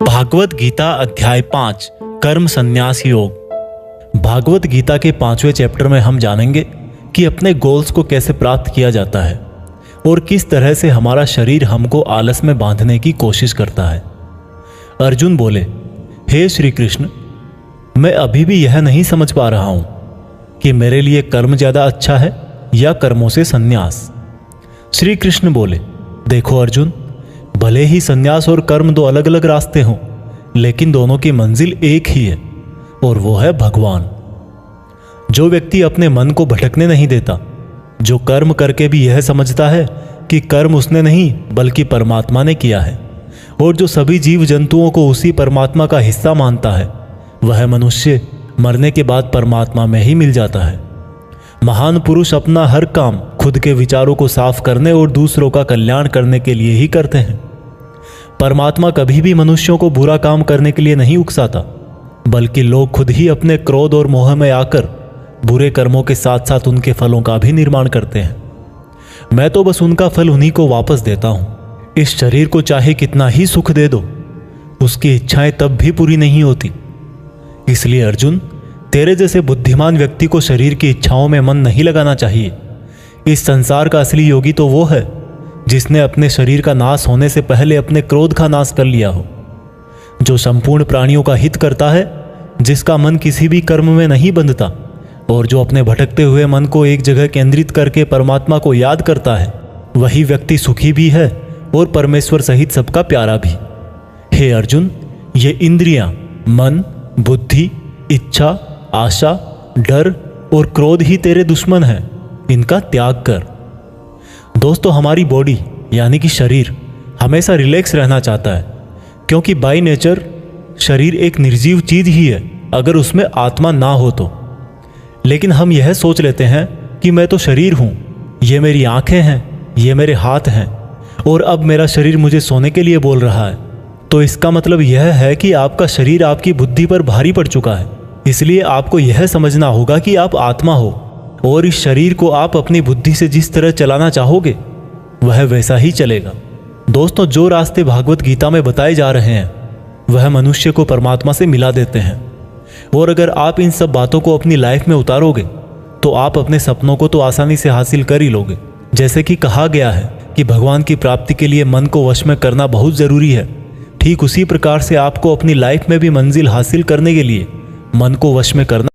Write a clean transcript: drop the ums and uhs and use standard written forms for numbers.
भागवत गीता अध्याय 5 कर्म संन्यास योग। भागवत गीता के 5वें चैप्टर में हम जानेंगे कि अपने गोल्स को कैसे प्राप्त किया जाता है और किस तरह से हमारा शरीर हमको आलस में बांधने की कोशिश करता है। अर्जुन बोले, हे श्री कृष्ण, मैं अभी भी यह नहीं समझ पा रहा हूं कि मेरे लिए कर्म ज्यादा अच्छा है या कर्मों से संन्यास। श्री कृष्ण बोले, देखो अर्जुन, भले ही संन्यास और कर्म दो अलग अलग रास्ते हों, लेकिन दोनों की मंजिल एक ही है और वो है भगवान। जो व्यक्ति अपने मन को भटकने नहीं देता, जो कर्म करके भी यह समझता है कि कर्म उसने नहीं बल्कि परमात्मा ने किया है, और जो सभी जीव जंतुओं को उसी परमात्मा का हिस्सा मानता है, वह मनुष्य मरने के बाद परमात्मा में ही मिल जाता है। महान पुरुष अपना हर काम खुद के विचारों को साफ करने और दूसरों का कल्याण करने के लिए ही करते हैं। परमात्मा कभी भी मनुष्यों को बुरा काम करने के लिए नहीं उकसाता, बल्कि लोग खुद ही अपने क्रोध और मोह में आकर बुरे कर्मों के साथ साथ उनके फलों का भी निर्माण करते हैं। मैं तो बस उनका फल उन्हीं को वापस देता हूं। इस शरीर को चाहे कितना ही सुख दे दो, उसकी इच्छाएं तब भी पूरी नहीं होती। इसलिए अर्जुन, तेरे जैसे बुद्धिमान व्यक्ति को शरीर की इच्छाओं में मन नहीं लगाना चाहिए। इस संसार का असली योगी तो वो है जिसने अपने शरीर का नाश होने से पहले अपने क्रोध का नाश कर लिया हो, जो संपूर्ण प्राणियों का हित करता है, जिसका मन किसी भी कर्म में नहीं बंधता और जो अपने भटकते हुए मन को एक जगह केंद्रित करके परमात्मा को याद करता है, वही व्यक्ति सुखी भी है और परमेश्वर सहित सबका प्यारा भी। हे अर्जुन, ये इंद्रियां, मन, बुद्धि, इच्छा, आशा, डर और क्रोध ही तेरे दुश्मन हैं। इनका त्याग कर। दोस्तों, हमारी बॉडी यानी कि शरीर हमेशा रिलैक्स रहना चाहता है, क्योंकि बाय नेचर शरीर एक निर्जीव चीज ही है अगर उसमें आत्मा ना हो तो। लेकिन हम यह सोच लेते हैं कि मैं तो शरीर हूं, ये मेरी आंखें हैं, ये मेरे हाथ हैं, और अब मेरा शरीर मुझे सोने के लिए बोल रहा है। तो इसका मतलब यह है कि आपका शरीर आपकी बुद्धि पर भारी पड़ चुका है। इसलिए आपको यह समझना होगा कि आप आत्मा हो और इस शरीर को आप अपनी बुद्धि से जिस तरह चलाना चाहोगे वह वैसा ही चलेगा। दोस्तों, जो रास्ते भागवत गीता में बताए जा रहे हैं वह मनुष्य को परमात्मा से मिला देते हैं, और अगर आप इन सब बातों को अपनी लाइफ में उतारोगे तो आप अपने सपनों को तो आसानी से हासिल कर ही लोगे। जैसे कि कहा गया है कि भगवान की प्राप्ति के लिए मन को वश में करना बहुत ज़रूरी है, ठीक उसी प्रकार से आपको अपनी लाइफ में भी मंजिल हासिल करने के लिए मन को वश में करना